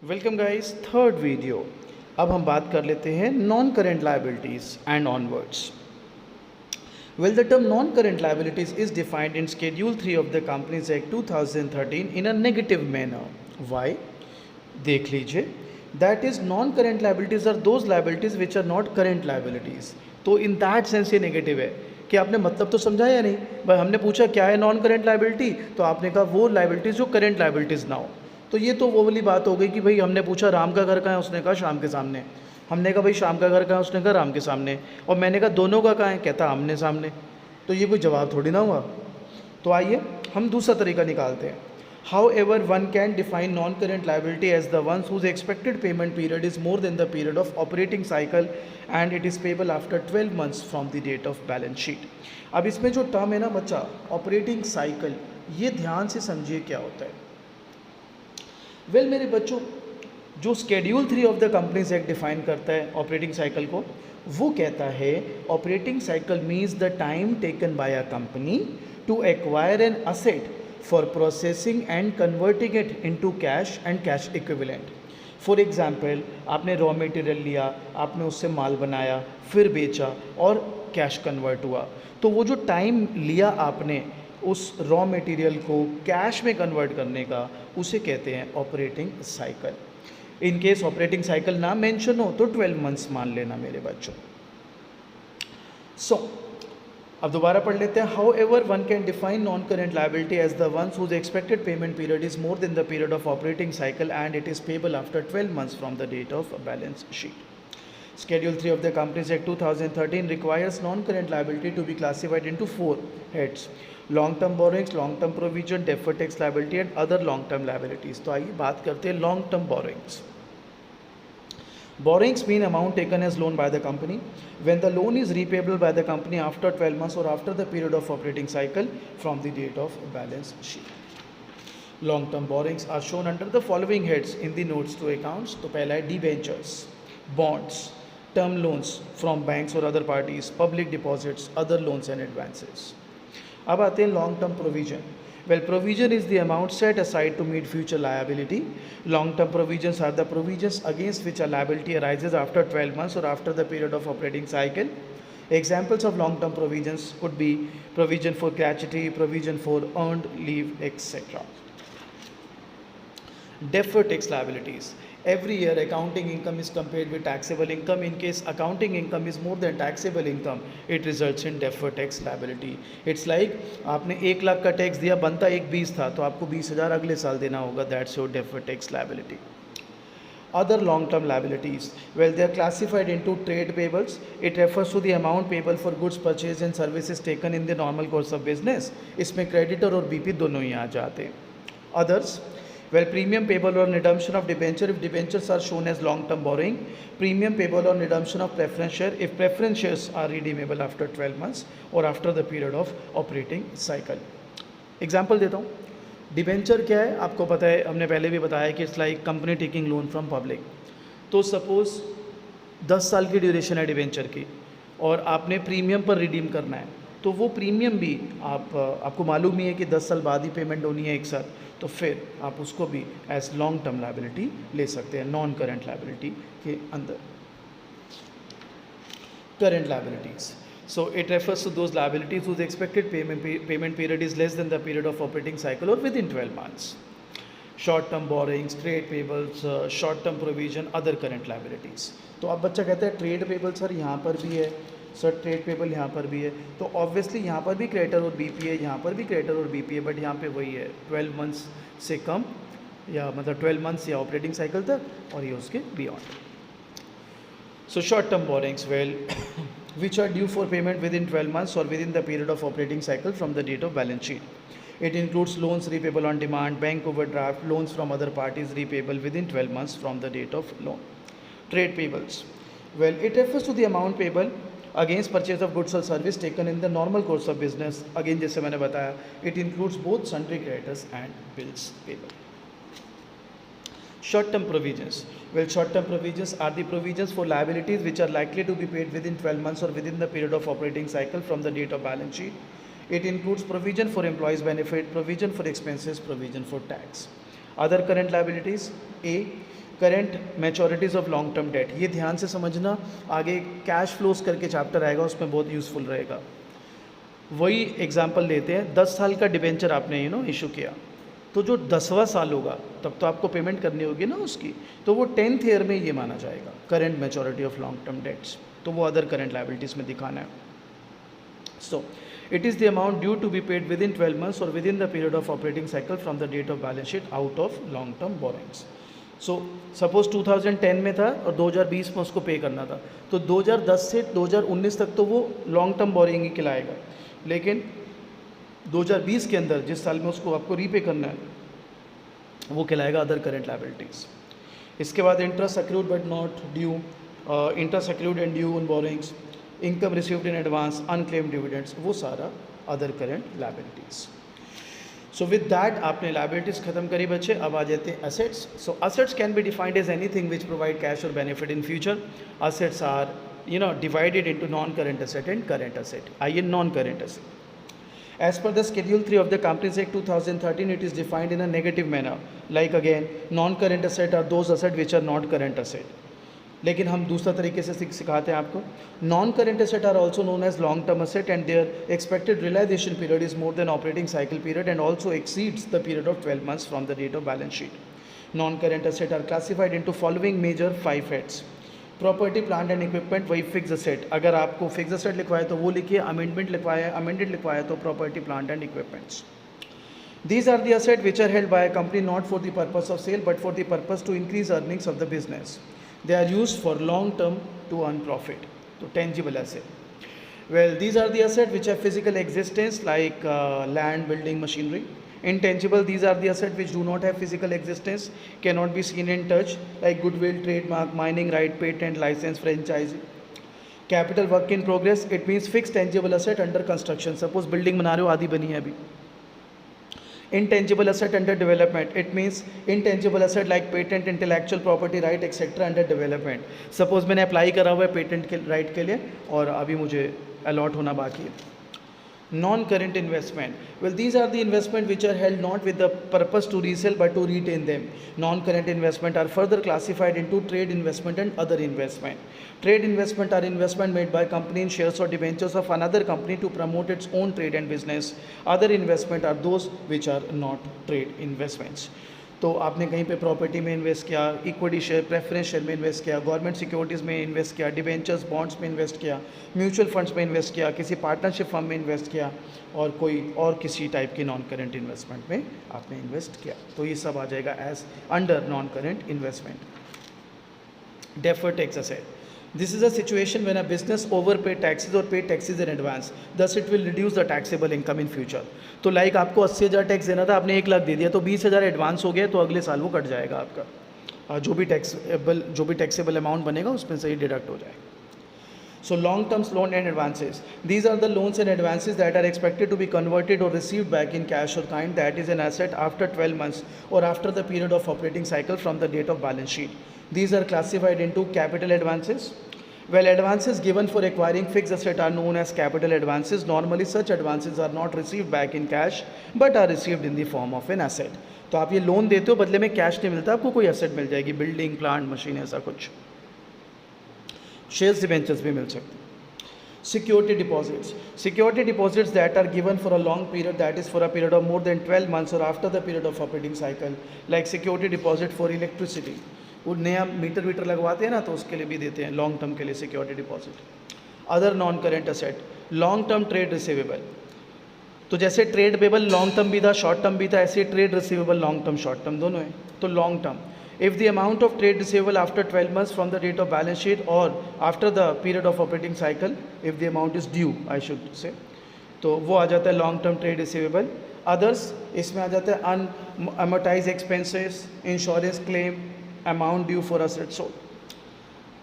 Welcome guys, third video. अब हम बात कर लेते हैं non current liabilities and onwards. Well, the term non current liabilities is defined in schedule 3 of the companies act 2013 in a negative manner. Why? देख लीजिए। That is non current liabilities are those liabilities which are not current liabilities. तो in that sense ये negative है कि आपने मतलब तो समझा या नहीं भाई। हमने पूछा क्या है नॉन करेंट लाइबिलिटी, तो आपने कहा वो लाइबिलिटीज जो करेंट लाइबिलिटीज ना हो। तो ये तो वो वाली बात हो गई कि भाई हमने पूछा राम का घर कहाँ है, उसने कहा शाम के सामने। हमने कहा भाई शाम का घर कहाँ है, उसने कहा राम के सामने। और मैंने कहा दोनों का कहाँ है, कहता आमने सामने। तो ये कोई जवाब थोड़ी ना हुआ। तो आइए हम दूसरा तरीका निकालते हैं। However, one can define non-current liability as the ones whose expected payment period is more than the period of operating cycle and it is payable after 12 months from the date of balance sheet. अब इसमें जो term है ना बच्चा, operating cycle, ये ध्यान से समझिए क्या होता है। वेल मेरे बच्चों, जो schedule 3 of the companies act define करता है ऑपरेटिंग साइकिल को, वो कहता है operating cycle means the time taken by a company to acquire an asset for processing and converting it into cash and cash equivalent. For example, आपने raw material लिया, आपने उससे माल बनाया, फिर बेचा और कैश कन्वर्ट हुआ। तो वो जो टाइम लिया आपने उस रॉ मटेरियल को कैश में कन्वर्ट करने का, उसे कहते हैं operating cycle. In case operating cycle ना मेंशन हो तो 12 मंथ्स मान लेना मेरे बच्चों। अब दोबारा पढ़ लेते हैं। However one can define non current liability as the ones whose expected payment period is more than the period of operating cycle and it is payable after 12 months from the date of balance sheet. Schedule 3 of the Companies Act 2013 requires non-current liability to be classified into 4 heads: long-term borrowings, long-term provision, deferred tax liability and other long-term liabilities। तो आइए बात करते हैं long-term borrowings। Borrowings mean amount taken as loan by the company when the loan is repayable by the company after 12 months or after the period of operating cycle from the date of balance sheet. Long-term borrowings are shown under the following heads in the notes to accounts। तो पहला है debentures, bonds, term loans from banks or other parties, public deposits, other loans and advances। अब आते हैं long-term provision। Well, provision is the amount set aside to meet future liability. Long-term provisions are the provisions against which a liability arises after 12 months or after the period of operating cycle. Examples of long-term provisions could be provision for gratuity, provision for earned leave, etc. Deferred tax liabilities. Every year accounting income is compared with taxable income. In case accounting income is more than taxable income, it results in deferred tax liability. It's like आपने 1 लाख का tax दिया, बनता 1,20 था, तो आपको 20,000 अगले साल देना होगा। That's your deferred tax liability. Other long-term liabilities, well, they are classified into trade payables. It refers to the amount payable for goods purchased and services taken in the normal course of business. इसमें creditor और BP दोनों ही आ जाते हैं। Others, well, premium payable on redemption of debenture if debentures are shown as long-term borrowing. Premium payable on redemption of preference share if preference shares are redeemable after 12 months or after the period of operating cycle. Example देता हूँ। Debenture क्या है आपको पता है, हमने पहले भी बताया कि it's like company taking loan from public. तो सपोज़ 10 साल की ड्यूरेशन है डिबेंचर की और आपने प्रीमियम पर रिडीम करना है, तो वो प्रीमियम भी आपको मालूम ही है कि 10 साल बाद ही पेमेंट होनी है एक साथ, तो फिर आप उसको भी एज लॉन्ग टर्म लाइबिलिटी ले सकते हैं नॉन करेंट लाइबिलिटी के अंदर। Current liabilities, so it refers to those liabilities whose expected payment period is less than the period of operating cycle or within 12 months. Short term borrowings, trade payables, short term provision, other current liabilities। तो अब बच्चा कहता है trade payable sir यहाँ पर भी है, sir trade payable यहाँ पर भी है, तो ऑब्वियसली यहाँ पर भी क्रेडिटर और बीपी है, यहाँ पर भी क्रेडिटर और बीपी है, बट यहाँ पे वही है 12 मंथ्स से कम, या मतलब 12 मंथ्स या ऑपरेटिंग साइकिल तक, और ये उसके beyond. So short term borrowings, well, which are due for payment within 12 months or within the period of operating cycle from the date of balance sheet. It includes loans repayable on demand, bank overdraft, loans from other parties repayable within 12 months from the date of loan. Trade payables, well, it refers to the amount payable against purchase of goods or service taken in the normal course of business. Again, जैसे मैंने बताया, it includes both sundry creditors and bills payable. Short-term provisions, well, short-term provisions are the provisions for liabilities which are likely to be paid within 12 months or within the period of operating cycle from the date of balance sheet. It includes provision for employees' benefit, provision for expenses, provision for tax. Other current liabilities: A, current maturities of long term debt, ये ध्यान से समझना, आगे cash flows करके chapter आएगा उसमें बहुत useful रहेगा। वही एग्जांपल लेते हैं, 10 साल का डिबेंचर आपने इशू किया, तो जो 10वां साल होगा तब तो आपको पेमेंट करनी होगी ना उसकी, तो वो 10th ईयर में ये माना जाएगा current maturity of long term debts, तो वो अदर करेंट लायबिलिटीज़ में दिखाना है। सो it is the amount due to be paid within 12 months or within the period of operating cycle from the date of balance sheet out of long term borrowings. So suppose 2010 में था और 2020 में उसको पे करना था, तो 2010 से 2019 तक तो वो लॉन्ग टर्म बोरिंग ही कहलाएगा, लेकिन 2020 के अंदर जिस साल में उसको आपको रीपे करना है वो कहलाएगा अदर करेंट लायबिलिटीज़। इसके बाद interest accrued but not due, interest accrued and due on borrowings, income received in advance, unclaimed dividends, वो सारा other current liabilities. So with that आपने लायबिलिटीज़ खत्म करी बच्चे। अब आ जाते हैं assets. So assets can be defined as anything which provide cash और benefit in future. Assets are divided into non current asset and current asset. आइए non current asset. As per the Schedule 3 of the Companies Act 2013, it is defined in a negative manner. Like again, non-current asset are those assets which are not current asset. लेकिन हम दूसरा तरीके से सिखाते हैं आपको। Non current asset are also known as long term asset and their expected realisation period is more than operating cycle period and also exceeds the period of 12 months from the date of balance sheet. Non current asset are classified into following major 5 heads. Property plant and equipment, वही fix asset, अगर आपको fix asset लिखवाए तो वो लिखिए, amended लिखवाया तो property plant and equipments. These are the assets which are held by a company not for the purpose of sale but for the purpose to increase earnings of the business. They are used for long term to earn profit. So tangible asset. Well, these are the assets which have physical existence like land, building, machinery. Intangible, these are the assets which do not have physical existence, cannot be seen and touched, like goodwill, trademark, mining right, patent, license, franchise. Capital work in progress, it means fixed tangible asset under construction. Suppose building बना रहे हो, आधी बनी है अभी। Intangible asset under development, it means intangible asset like patent, intellectual property right etc under development. Suppose मैंने apply करा हुआ है पेटेंट के राइट के लिए और अभी मुझे अलॉट होना बाकी है। Non current investment, well these are the investment which are held not with the purpose to resale but to retain them. Non current investment are further classified into trade investment and other investment. Trade investment are investment made by company in shares or debentures of another company to promote its own trade and business. Other investment are those which are not trade investments. तो आपने कहीं पे property में invest किया, equity share, preference share में invest किया, government securities में invest किया, डिबेंचर्स बॉन्ड्स में इन्वेस्ट किया, म्यूचुअल फंड्स में इन्वेस्ट किया, किसी पार्टनरशिप फर्म में इन्वेस्ट किया और कोई और किसी टाइप की नॉन करेंट इन्वेस्टमेंट में आपने इन्वेस्ट किया, तो ये सब आ जाएगा as under non current investment. Deferred tax asset, this is a situation when a business overpaid taxes or paid taxes in advance, thus it will reduce the taxable income in future. तो like आपको 80,000 tax देना था, आपने 1 लाख दे दिया, तो 20,000 advance हो गया, तो अगले साल वो कट जाएगा आपका, जो भी टैक्सेबल अमाउंट बनेगा उसमें से ही डिडक्ट हो जाएगा। So long term loan and advances, these are the loans and advances that are expected to be converted or received back in cash or kind, that is an asset after 12 months or after the period of operating cycle from the date of balance sheet. These are classified into capital advances. Well, advances given for acquiring fixed asset are known as capital advances. Normally such advances are not received back in cash but are received in the form of an asset. तो आप ये loan देते हो, बदले में cash नहीं मिलता, आपको कोई एसेट मिल जाएगी, बिल्डिंग, प्लांट, मशीन, ऐसा कुछ। शेयर्स, डिबेंचर्स भी मिल सकते हैं। Security deposits, security deposits that are given for a long period, that is for a period of more than 12 months और after the period of operating cycle, like security deposit for electricity, वो नया metre लगवाते हैं ना, तो उसके लिए भी देते हैं लॉन्ग टर्म के लिए security deposit. Other non current asset, long term trade receivable, तो जैसे ट्रेड पेबल लॉन्ग टर्म भी था, शॉर्ट टर्म भी था, ऐसे trade receivable long term short term दोनों है। तो long term, if the amount of trade receivable after 12 months from the date of balance sheet or after the period of operating cycle, if the amount is due I should say, तो वो आ जाता है long term trade receivable. Others, इसमें आ जाता है unamortised expenses, insurance claim, amount due for assets sold.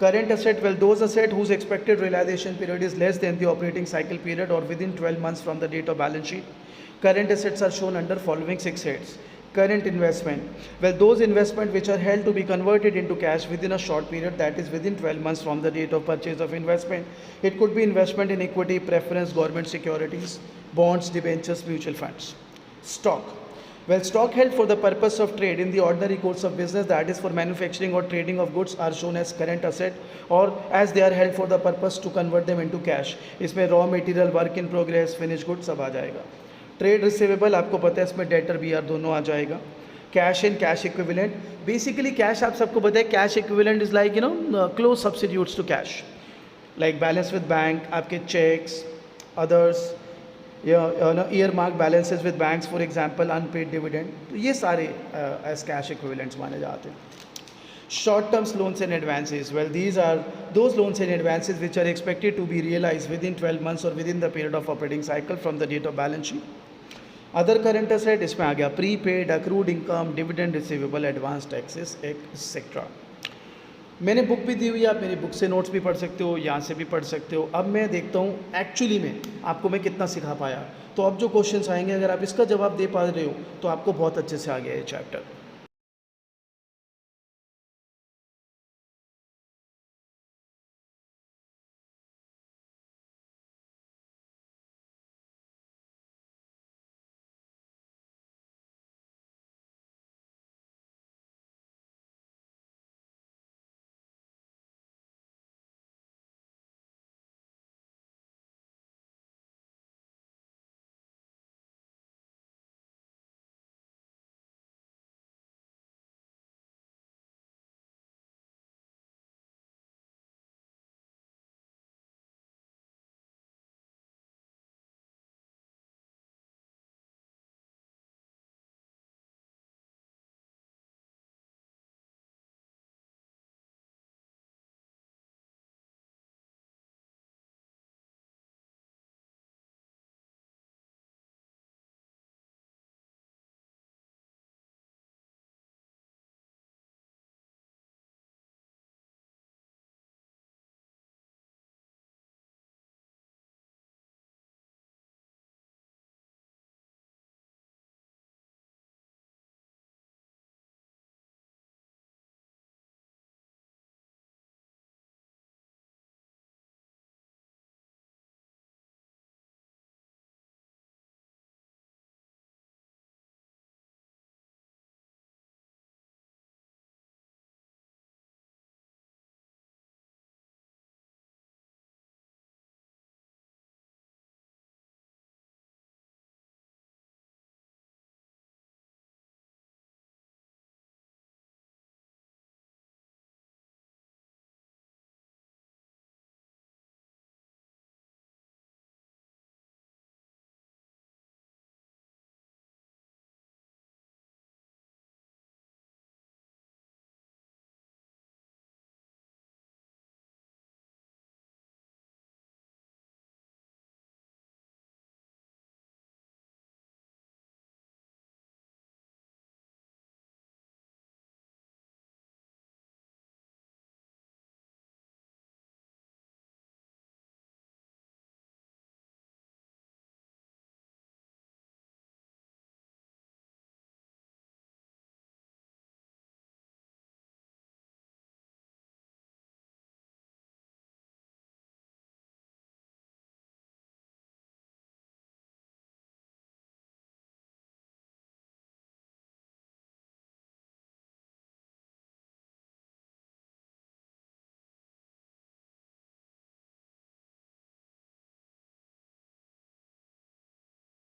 Current asset, well those asset whose expected realization period is less than the operating cycle period or within 12 months from the date of balance sheet. Current assets are shown under following 6 heads. Current investment, well those investment which are held to be converted into cash within a short period, that is within 12 months from the date of purchase of investment. It could be investment in equity, preference, government securities, bonds, debentures, mutual funds. Stock, Well, stock held for the purpose of trade in the ordinary course of business, that is for manufacturing or trading of goods, are shown as current asset, or as they are held for the purpose to convert them into cash. इसमें raw material, work in progress, finish good सब आ जाएगा. Trade receivable आपको पता है इसमें debtor B are दोनों आ जाएगा. Cash and cash equivalent, basically cash आप सबको पता है, cash equivalent is like close substitutes to cash, like balance with bank, आपके cheques, others, earmarked balances with banks, for example unpaid dividend, तो ये सारे as cash equivalents माने जाते हैं. Short term loans and advances, well these are those loans and advances which are expected to be realized within 12 months or within the period of operating cycle from the date of balance sheet. Other current asset इसमें आ गया prepaid, accrued income, dividend receivable, advance taxes etcetera. मैंने book भी दी हुई है, आप मेरी book से notes भी पढ़ सकते हो, यहाँ से भी पढ़ सकते हो. अब मैं देखता हूँ एक्चुअली में आपको मैं कितना सिखा पाया. तो अब जो क्वेश्चंस आएंगे, अगर आप इसका जवाब दे पा रहे हो तो आपको बहुत अच्छे से आ गया ये चैप्टर.